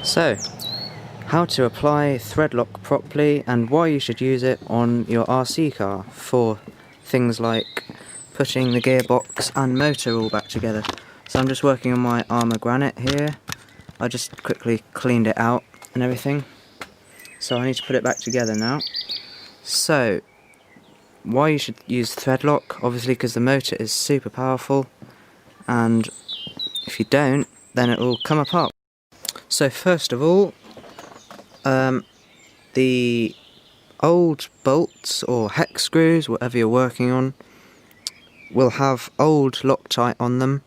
So, how to apply thread lock properly and why you should use it on your RC car for things like putting the gearbox and motor all back together. So I'm just working on my Arrma Granite here. I just quickly cleaned it out and everything. So I need to put it back together now. So, why you should use thread lock? Obviously because the motor is super powerful, and if you don't, then it will come apart. So first of all, the old bolts or hex screws, whatever you're working on, will have old Loctite on them.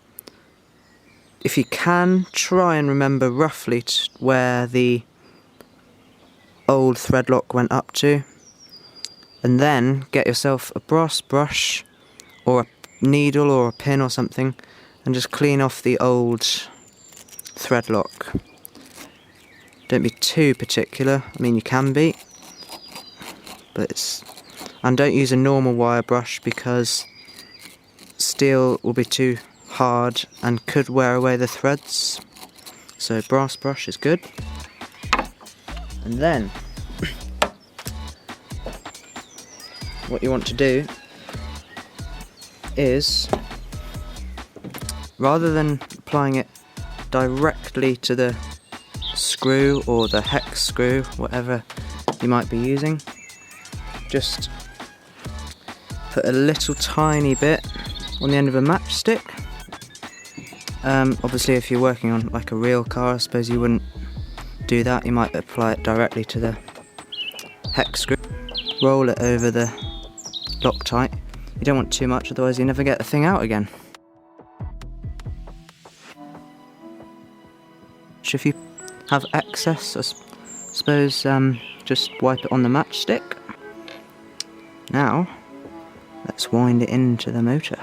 If you can, try and remember roughly where the old thread lock went up to, and then get yourself a brass brush or a needle or a pin or something and just clean off the old thread lock. Don't be too particular, I mean you can be, but and don't use a normal wire brush because steel will be too hard and could wear away the threads. So brass brush is good. And then what you want to do is, rather than applying it directly to the screw or the hex screw, whatever you might be using, just put a little tiny bit on the end of a matchstick. Obviously if you're working on like a real car, I suppose you wouldn't do that, you might apply it directly to the hex screw. Roll it over the Loctite. You don't want too much, otherwise you never get the thing out again. If you have excess, I suppose just wipe it on the matchstick. Now, let's wind it into the motor.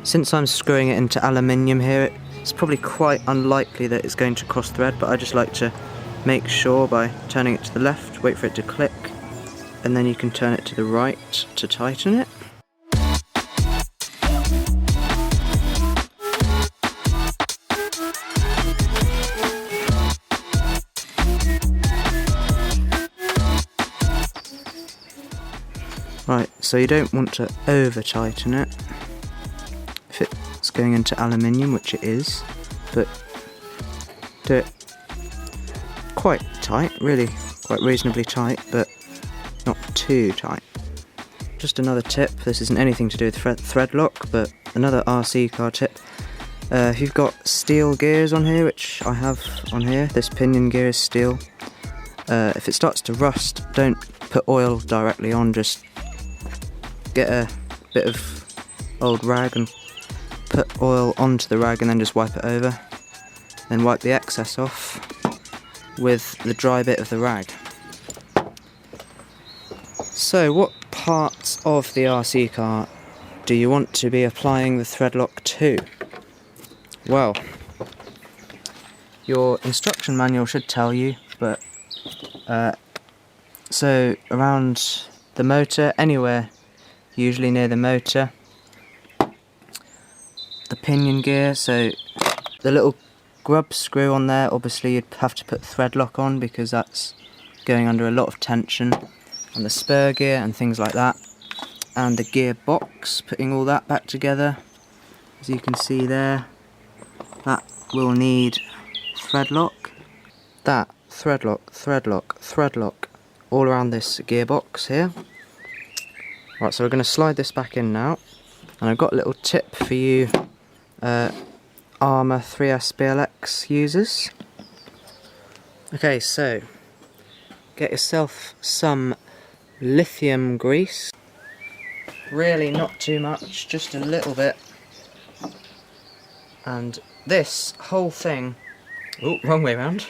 Since I'm screwing it into aluminium here, it's probably quite unlikely that it's going to cross thread, but I just like to make sure by turning it to the left, wait for it to click, and then you can turn it to the right to tighten it. Right, so you don't want to over tighten it if it's going into aluminium, which it is, but do it quite tight, really quite reasonably tight, but not too tight. Just another tip, this isn't anything to do with thread lock, but another RC car tip. If you've got steel gears on here, which I have on here, this pinion gear is steel. If it starts to rust, don't put oil directly on, just get a bit of old rag and put oil onto the rag and then just wipe it over. Then wipe the excess off with the dry bit of the rag. So what parts of the RC car do you want to be applying the thread lock to? Well, your instruction manual should tell you, but so around the motor, anywhere usually near the motor, the pinion gear, so the little grub screw on there, obviously you'd have to put thread lock on because that's going under a lot of tension, and the spur gear and things like that, and the gearbox, putting all that back together, as you can see there, that will need thread lock. That thread lock, thread lock, thread lock, all around this gearbox here. Right, so we're going to slide this back in now, and I've got a little tip for you Arrma 3S BLX users. Okay, so get yourself some lithium grease, really not too much, just a little bit, and this whole thing, oh, wrong way around,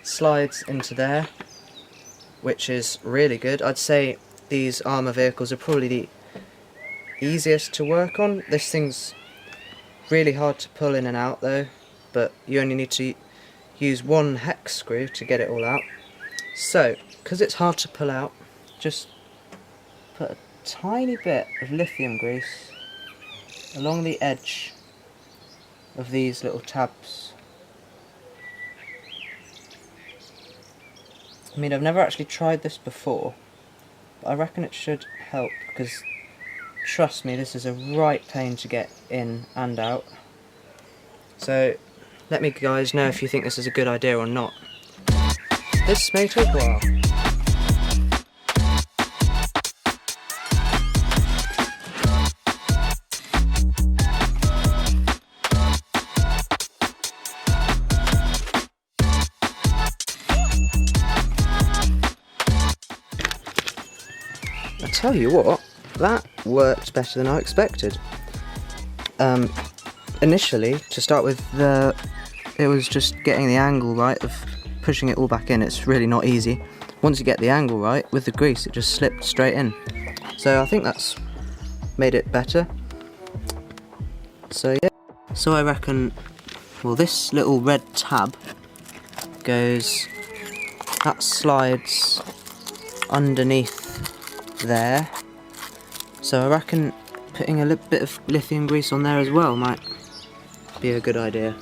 slides into there, which is really good. I'd say these Arrma vehicles are probably the easiest to work on. This thing's really hard to pull in and out though, but you only need to use one hex screw to get it all out. So, because it's hard to pull out, just put a tiny bit of lithium grease along the edge of these little tabs I mean, I've never actually tried this before, but I reckon it should help, because trust me, this is a right pain to get in and out. So let me guys know if you think this is a good idea or not. This may take a while. I tell you what, that worked better than I expected. Initially, to start with, it was just getting the angle right of pushing it all back in. It's really not easy. Once you get the angle right, with the grease it just slipped straight in. So I think that's made it better. So yeah. So I reckon, well, this little red tab goes, that slides underneath there. So I reckon putting a little bit of lithium grease on there as well might be a good idea.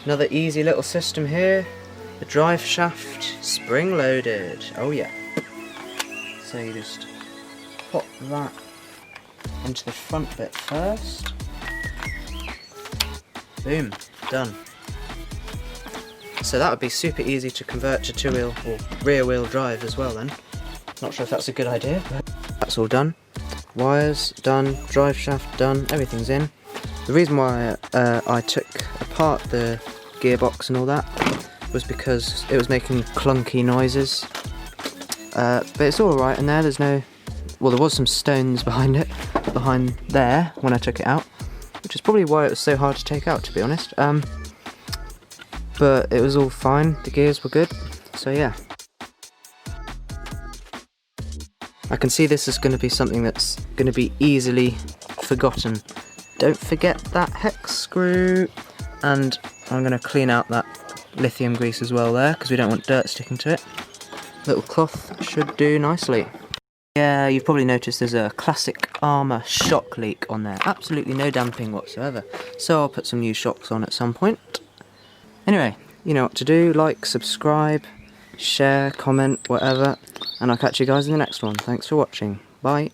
Another easy little system here. The drive shaft spring loaded. Oh yeah. So you just pop that into the front bit first. Boom, done. So that would be super easy to convert to two-wheel or rear-wheel drive as well then. Not sure if that's a good idea, but that's all done. Wires done, drive shaft done, everything's in. The reason why I took apart the gearbox and all that was because it was making clunky noises. But it's alright in there, there's no... Well, there was some stones behind it, behind there, when I took it out, which is probably why it was so hard to take out, to be honest. But it was all fine, the gears were good, so yeah. I can see this is going to be something that's going to be easily forgotten. Don't forget that hex screw, and I'm going to clean out that lithium grease as well there, because we don't want dirt sticking to it. Little cloth should do nicely. Yeah, you've probably noticed there's a classic Arrma shock leak on there. Absolutely no damping whatsoever. So I'll put some new shocks on at some point. Anyway, you know what to do. Like, subscribe, share, comment, whatever. And I'll catch you guys in the next one. Thanks for watching. Bye.